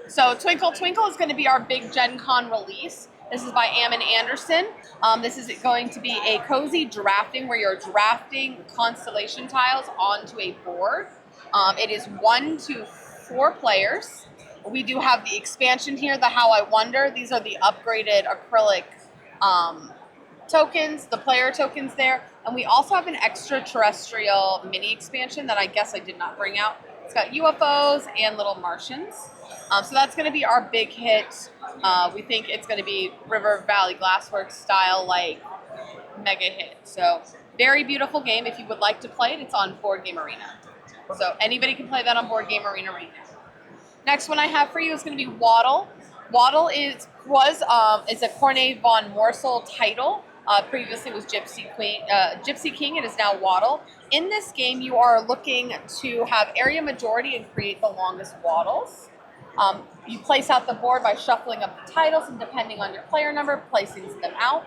So Twinkle Twinkle is going to be our big Gen Con release. This is by Ammon Anderson. This is going to be a cozy drafting where you're drafting constellation tiles onto a board. It is 1 to 4 players. We do have the expansion here, the How I Wonder. These are the upgraded acrylic tokens, the player tokens there. And we also have an extraterrestrial mini expansion that I guess I did not bring out. It's got UFOs and little Martians. So that's going to be our big hit. We think it's going to be River Valley Glassworks style, like mega hit. So very beautiful game. If you would like to play it, it's on Board Game Arena. So anybody can play that on Board Game Arena right now. Next one I have for you is going to be Waddle. Waddle is a Corne von Morsel title. Previously was Gypsy King. It is now Waddle. In this game, you are looking to have area majority and create the longest waddles. You place out the board by shuffling up the titles and depending on your player number, placing them out.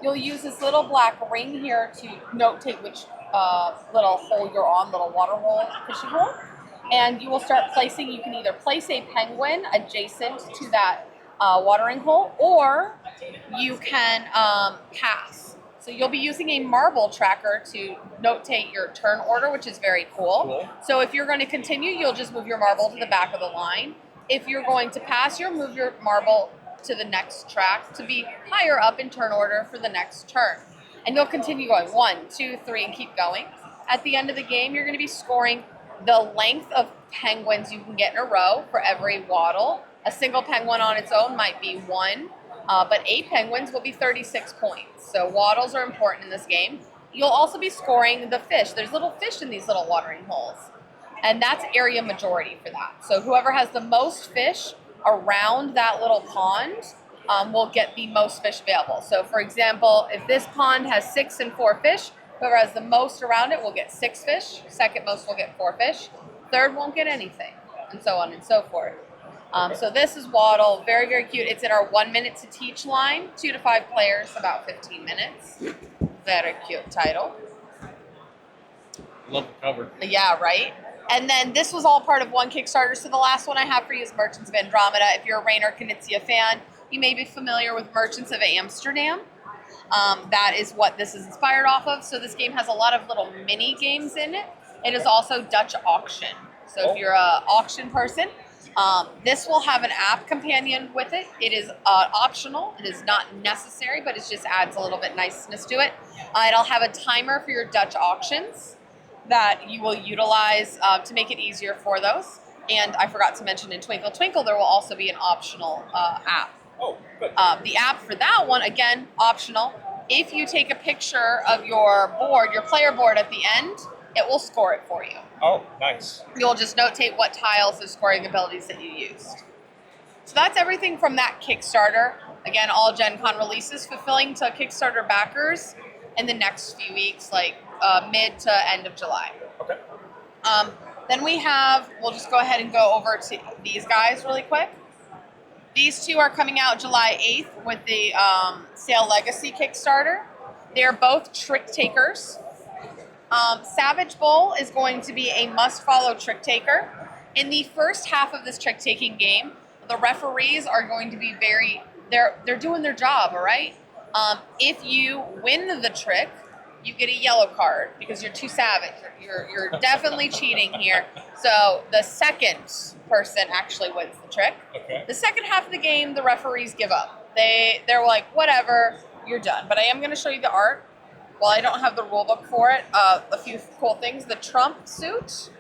You'll use this little black ring here to notate which little hole you're on, little water hole, fishing hole. And you will start placing, you can either place a penguin adjacent to that watering hole, or you can pass. So you'll be using a marble tracker to notate your turn order, which is very cool. So if you're going to continue, you'll just move your marble to the back of the line. If you're going to pass, you'll move your marble to the next track to be higher up in turn order for the next turn. And you'll continue going 1, 2, 3, and keep going. At the end of the game, you're going to be scoring the length of penguins you can get in a row for every waddle. A single penguin on its own might be 1, but 8 penguins will be 36 points. So waddles are important in this game. You'll also be scoring the fish. There's little fish in these little watering holes. And that's area majority for that. So whoever has the most fish around that little pond will get the most fish available. So for example, if this pond has 6 and 4 fish, whoever has the most around it will get 6 fish. Second most will get 4 fish. Third won't get anything, and so on and so forth. So this is Waddle. Very, very cute. It's in our 1 minute to teach line. 2 to 5 players, about 15 minutes. Very cute title. Love the cover. Yeah, right? And then this was all part of one Kickstarter. So the last one I have for you is Merchants of Andromeda. If you're a Rainer Knizia fan, you may be familiar with Merchants of Amsterdam. That is what this is inspired off of. So this game has a lot of little mini games in it. It is also Dutch auction. So if you're an auction person, this will have an app companion with it. It is optional. It is not necessary, but it just adds a little bit niceness to it. It'll have a timer for your Dutch auctions that you will utilize to make it easier for those. And I forgot to mention in Twinkle Twinkle, there will also be an optional app. Oh, good. The app for that one, again, optional. If you take a picture of your board, your player board at the end, it will score it for you. Oh, nice. You'll just notate what tiles and scoring abilities that you used. So that's everything from that Kickstarter. Again, all Gen Con releases fulfilling to Kickstarter backers in the next few weeks, like mid to end of July. Okay. Then we'll just go ahead and go over to these guys really quick. These two are coming out July 8th with the Sail Legacy Kickstarter. They're both trick takers. Savage Bowl is going to be a must-follow trick taker. In the first half of this trick-taking game, the referees are going to be they're doing their job, all right? If you win the trick, you get a yellow card because you're too savage. You're definitely cheating here. So the second person actually wins the trick. Okay. The second half of the game, the referees give up. They're like, whatever, you're done. But I am going to show you the art. While I don't have the rule book for it, a few cool things. The Trump suit.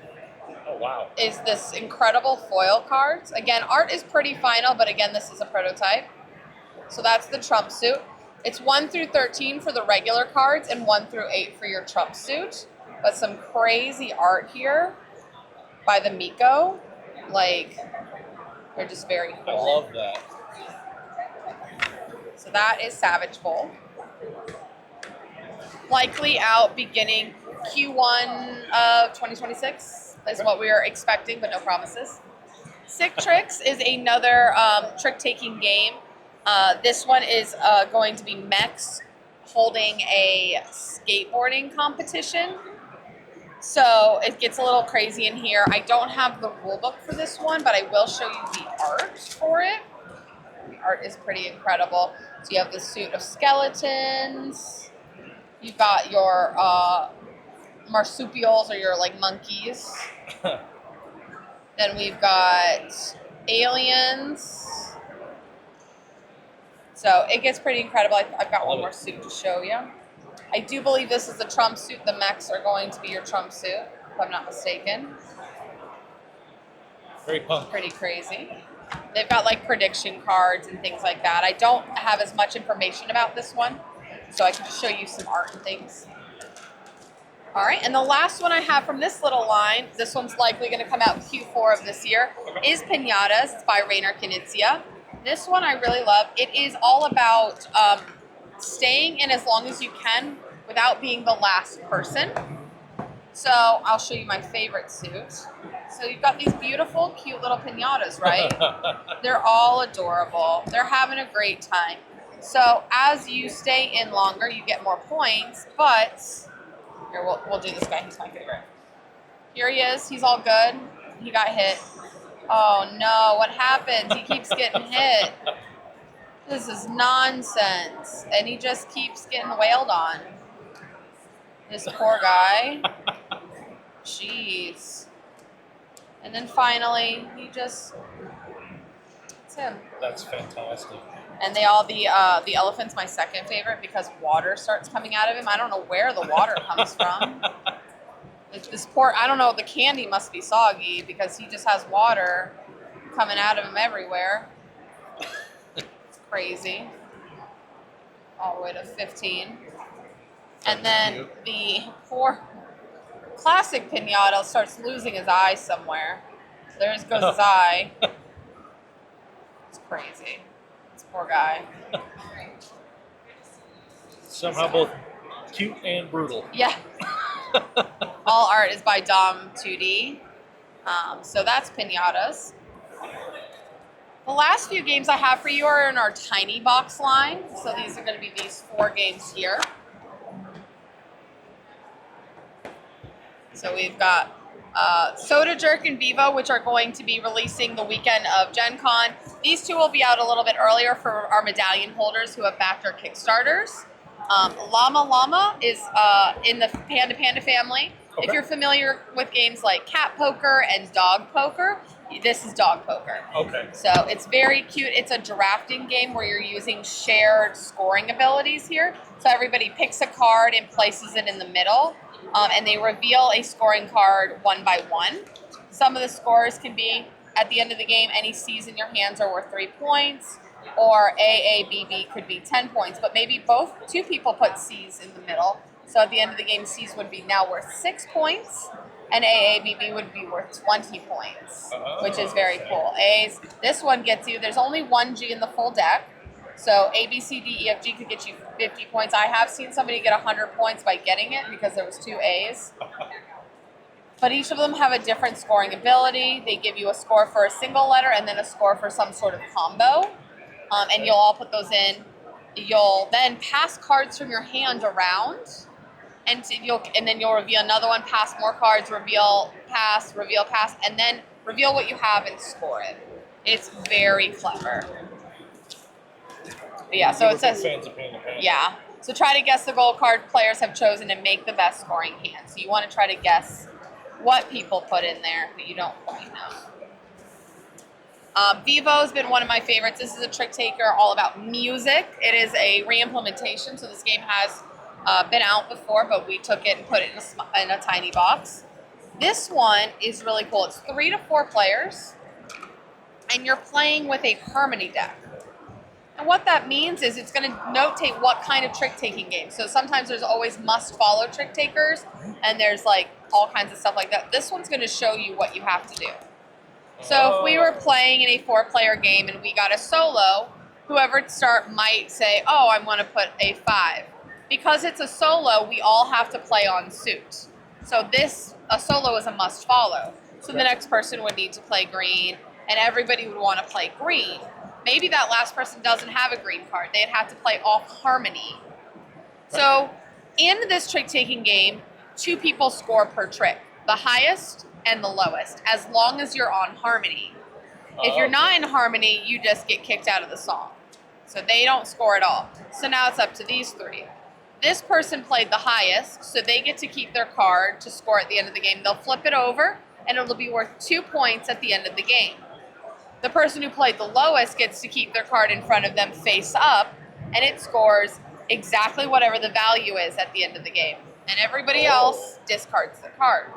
Oh, wow. Is this incredible foil cards. Again, art is pretty final, but again, this is a prototype. So that's the Trump suit. It's 1 through 13 for the regular cards and 1 through 8 for your Trump suit. But some crazy art here by the Miko. Like, they're just very cool. I love that. So that is Savage Bowl. Likely out beginning Q1 of 2026 is what we are expecting, but no promises. Sick Tricks is another trick-taking game. This one is going to be mechs holding a skateboarding competition. So it gets a little crazy in here. I don't have the rule book for this one, but I will show you the art for it. The art is pretty incredible. So you have the suit of skeletons. You've got your marsupials, or your like monkeys. Then we've got aliens. So it gets pretty incredible. I've got one more suit to show you. I do believe this is the Trump suit. The mechs are going to be your Trump suit, if I'm not mistaken. Very punk. Pretty crazy. They've got like prediction cards and things like that. I don't have as much information about this one, so I can just show you some art and things. All right, and the last one I have from this little line, this one's likely going to come out Q4 of this year, is Pinatas. It's by Rainer Knizia. This one I really love. It is all about staying in as long as you can without being the last person. So I'll show you my favorite suit. So you've got these beautiful, cute little pinatas, right? They're all adorable. They're having a great time. So as you stay in longer, you get more points, but here, we'll do this guy. He's my favorite. Here he is. He's all good. He got hit. Oh no, what happens? He keeps getting hit. This is nonsense. And he just keeps getting wailed on. This poor guy. Jeez. And then finally, he just... It's him. That's fantastic. And they all, the elephant's my second favorite because water starts coming out of him. I don't know where the water comes from. This poor, I don't know, the candy must be soggy because he just has water coming out of him everywhere. It's crazy. All the way to 15. And then the poor classic pinata starts losing his eye somewhere. There goes his eye. It's crazy. This poor guy. Somehow both cute and brutal. Yeah. All art is by Dom 2D. So that's Pinatas. The last few games I have for you are in our tiny box line. So these are going to be these 4 games here. So we've got Soda Jerk and Vivo, which are going to be releasing the weekend of Gen Con. These 2 will be out a little bit earlier for our medallion holders who have backed our Kickstarters. Llama Llama is in the Panda Panda family. Okay. If you're familiar with games like Cat Poker and Dog Poker, this is Dog Poker. Okay. So it's very cute. It's a drafting game where you're using shared scoring abilities here. So everybody picks a card and places it in the middle, and they reveal a scoring card one by one. Some of the scores can be, at the end of the game, any C's in your hands are worth 3 points, or AABB could be 10 points, but maybe 2 people put C's in the middle. So at the end of the game, C's would be now worth 6 points, and AABB would be worth 20 points, which is very cool. A's, this one gets you, there's only 1 G in the full deck, so A, B, C, D, E, F, G could get you 50 points. I have seen somebody get 100 points by getting it because there was 2 A's. But each of them have a different scoring ability. They give you a score for a single letter and then a score for some sort of combo. And you'll all put those in. You'll then pass cards from your hand around, and then you'll reveal another one, pass more cards, reveal, pass, and then reveal what you have and score it. It's very clever. But yeah, so it says, Fans of Panda Panda. yeah. So try to guess the gold card players have chosen to make the best scoring hand. So you want to try to guess what people put in there, but you don't quite know. Vivo's been one of my favorites. This is a trick taker all about music. It is a re-implementation, so this game has been out before, but we took it and put it in a tiny box. This one is really cool. It's 3 to 4 players, and you're playing with a harmony deck. And what that means is it's going to notate what kind of trick-taking game. So sometimes there's always must-follow trick takers, and there's like all kinds of stuff like that. This one's going to show you what you have to do. So if we were playing in a 4-player game and we got a solo, whoever start might say, oh, I want to put a 5. Because it's a solo, we all have to play on suit. So a solo is a must-follow. So the next person would need to play green, and everybody would want to play green. Maybe that last person doesn't have a green card. They'd have to play off harmony. So in this trick-taking game, 2 people score per trick, the highest and the lowest, as long as you're on harmony. If you're not in harmony, you just get kicked out of the song. So they don't score at all. So now it's up to these 3. This person played the highest, so they get to keep their card to score at the end of the game. They'll flip it over, and it'll be worth 2 points at the end of the game. The person who played the lowest gets to keep their card in front of them face up, and it scores exactly whatever the value is at the end of the game. And everybody else discards the card.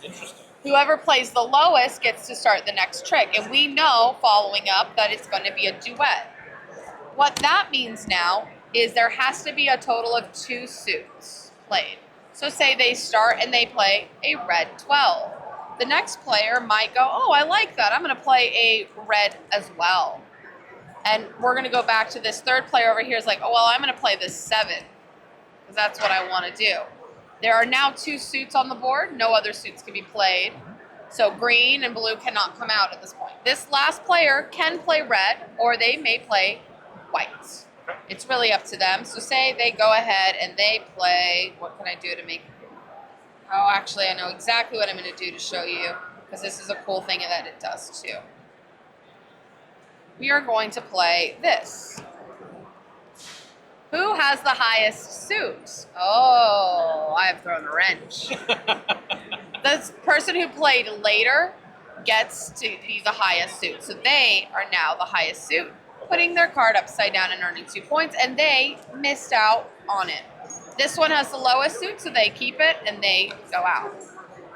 Interesting. Whoever plays the lowest gets to start the next trick. And we know, following up, that it's going to be a duet. What that means now is there has to be a total of 2 suits played. So say they start and they play a red 12. The next player might go, oh, I like that. I'm going to play a red as well. And we're going to go back to this third player over here is like, oh, well, I'm going to play this 7 because that's what I want to do. There are now 2 suits on the board. No other suits can be played. So green and blue cannot come out at this point. This last player can play red, or they may play white. It's really up to them. So say they go ahead and they play, what can I do to make, oh, actually, I know exactly what I'm going to do to show you, because this is a cool thing that it does too. We are going to play this. Who has the highest suit? Oh, I have thrown a wrench. The person who played later gets to be the highest suit. So they are now the highest suit, putting their card upside down and earning 2 points, and they missed out on it. This one has the lowest suit, so they keep it and they go out.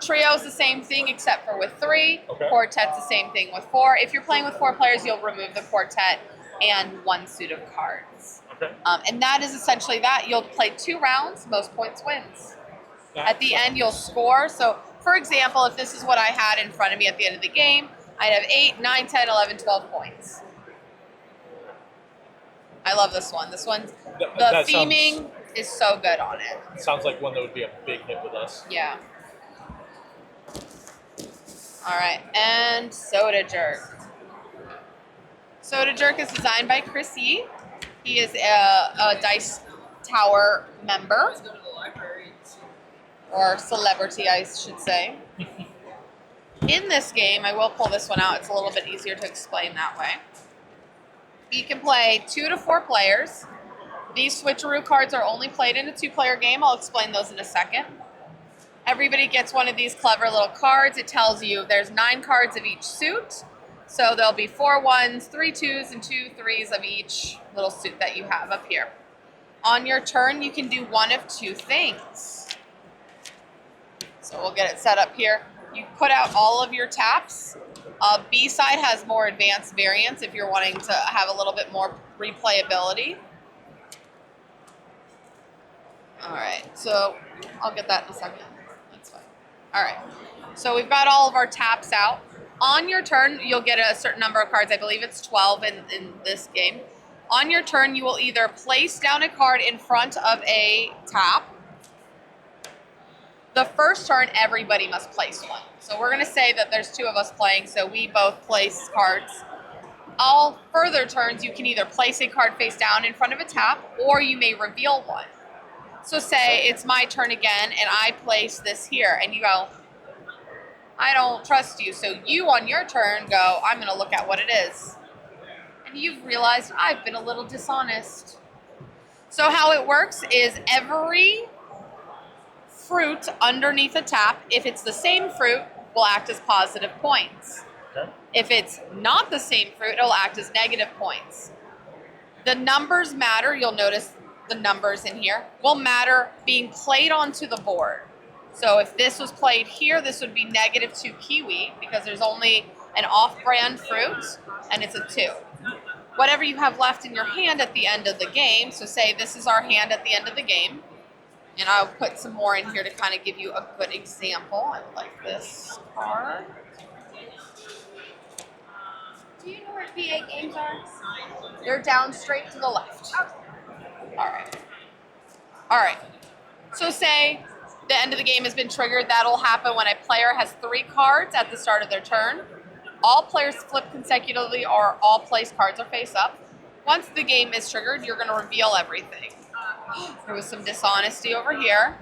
Trio's the same thing except for with 3. Okay. Quartet's the same thing with 4. If you're playing with 4 players, you'll remove the quartet and 1 suit of cards. Okay. And that is essentially that. You'll play 2 rounds, most points wins. At the end, you'll score. So, for example, if this is what I had in front of me at the end of the game, I'd have 8, 9, 10, 11, 12 points. I love this one. This one, the theming is so good on it. Sounds like one that would be a big hit with us. Yeah. All right, and Soda Jerk. Soda Jerk is designed by Chris Yee. He is a Dice Tower member, or celebrity, I should say. In this game, I will pull this one out. It's a little bit easier to explain that way. You can play 2 to 4 players. These switcheroo cards are only played in a 2-player game. I'll explain those in a second. Everybody gets one of these clever little cards. It tells you there's 9 cards of each suit. So there'll be 4 1s, 3 2s, and 2 3s of each little suit that you have up here. On your turn, you can do one of 2 things. So we'll get it set up here. You put out all of your taps. B side has more advanced variants if you're wanting to have a little bit more replayability. All right, so I'll get that in a second. That's fine. All right, so we've got all of our taps out. On your turn, you'll get a certain number of cards. I believe it's 12 in this game. On your turn, you will either place down a card in front of a tap. The first turn, everybody must place one. So we're going to say that there's 2 of us playing, so we both place cards. All further turns, you can either place a card face down in front of a tap, or you may reveal one. So say it's my turn again, and I place this here, and you go, I don't trust you. So you, on your turn, go, I'm going to look at what it is. And you've realized I've been a little dishonest. So how it works is every fruit underneath a tap, if it's the same fruit, will act as positive points. Okay. If it's not the same fruit, it'll act as negative points. The numbers matter. You'll notice the numbers in here will matter being played onto the board. So if this was played here, this would be -2 kiwi because there's only an off-brand fruit and it's a 2. Whatever you have left in your hand at the end of the game, so say this is our hand at the end of the game, and I'll put some more in here to kind of give you a good example. I like this card. Do you know where PA games are? They're down straight to the left. Okay. All right. So say the end of the game has been triggered. That'll happen when a player has 3 cards at the start of their turn. All players flip consecutively, or all place cards are face up. Once the game is triggered, you're going to reveal everything. There was some dishonesty over here.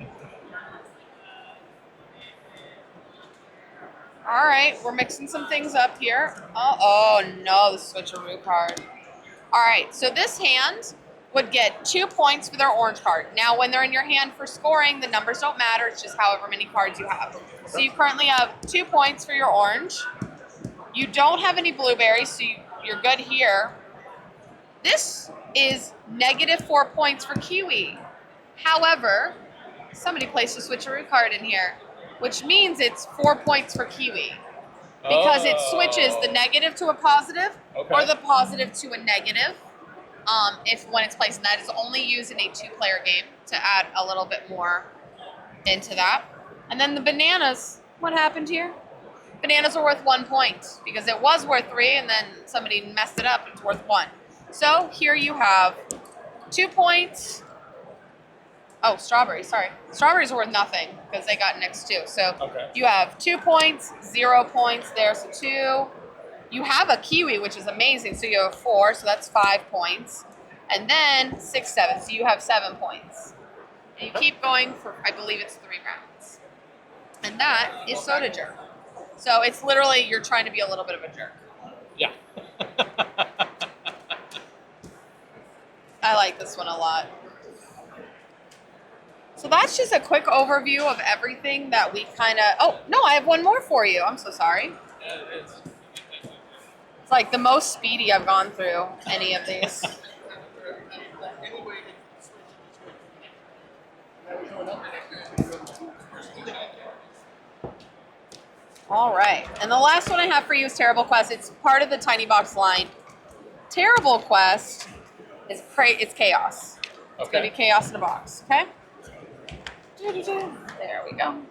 All right, we're mixing some things up here. Oh no, the switcheroo card. All right, so this hand would get 2 points for their orange card. Now, when they're in your hand for scoring, the numbers don't matter. It's just however many cards you have. So you currently have 2 points for your orange. You don't have any blueberries, so you're good here. This is -4 points for kiwi. However, somebody placed a switcheroo card in here, which means it's 4 points for kiwi. Because it switches the negative to a positive or the positive to a negative. If when it's placed, and that is only used in a 2-player game to add a little bit more into that. And then the bananas, what happened here? Bananas are worth 1 point because it was worth 3 and then somebody messed it up, it's worth 1. So here you have 2 points. Oh, strawberries, sorry. Strawberries are worth nothing because they got next 2. So you have 2 points, 0 points there, so 2. You have a kiwi, which is amazing, so you have 4, so that's 5 points. And then 6, 7, so you have 7 points. And you keep going for, I believe it's 3 rounds. And that is Soda Jerk. So it's literally, you're trying to be a little bit of a jerk. Yeah. I like this one a lot. So that's just a quick overview of everything that we kind of... Oh, no, I have one more for you. I'm so sorry. It's like the most speedy I've gone through any of these. All right. And the last one I have for you is Terrible Quest. It's part of the Tiny Box line. Terrible Quest is it's chaos. It's going to be chaos in a box, okay? There we go.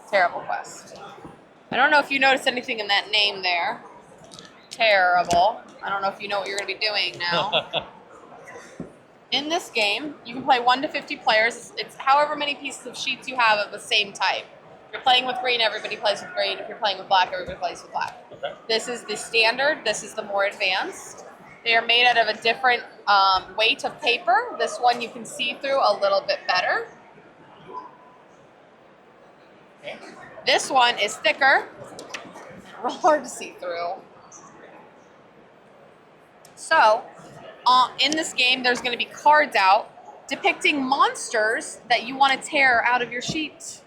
Terrible Quest. I don't know if you noticed anything in that name there. Terrible. I don't know if you know what you're going to be doing now. In this game, you can play 1 to 50 players. It's however many pieces of sheets you have of the same type. If you're playing with green, everybody plays with green. If you're playing with black, everybody plays with black. Okay. This is the standard. This is the more advanced. They are made out of a different weight of paper. This one you can see through a little bit better. Okay. This one is thicker, real hard to see through. So, in this game, there's going to be cards out depicting monsters that you want to tear out of your sheet.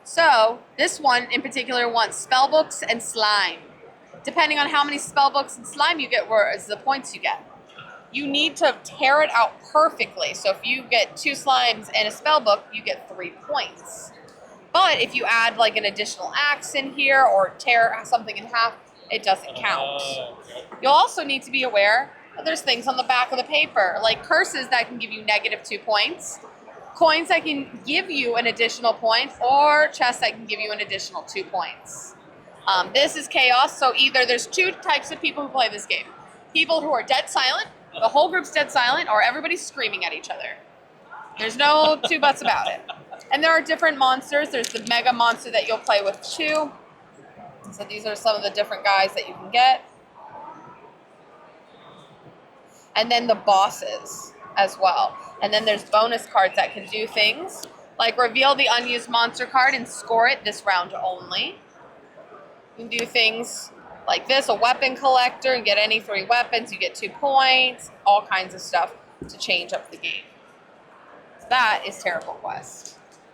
So, this one in particular wants spellbooks and slime. Depending on how many spellbooks and slime you get, is the points you get. You need to tear it out perfectly. So, if you get 2 slimes and a spellbook, you get 3 points. But if you add like an additional axe in here or tear something in half, it doesn't count. You'll also need to be aware that there's things on the back of the paper, like curses that can give you -2 points, coins that can give you an additional point, or chests that can give you an additional 2 points. This is chaos, so either there's 2 types of people who play this game. People who are dead silent, the whole group's dead silent, or everybody's screaming at each other. There's no 2 buts about it. And there are different monsters. There's the mega monster that you'll play with too. So these are some of the different guys that you can get. And then the bosses as well. And then there's bonus cards that can do things like reveal the unused monster card and score it this round only. You can do things like this, a weapon collector, and get any 3 weapons. You get 2 points, all kinds of stuff to change up the game. So that is Terrible Quest.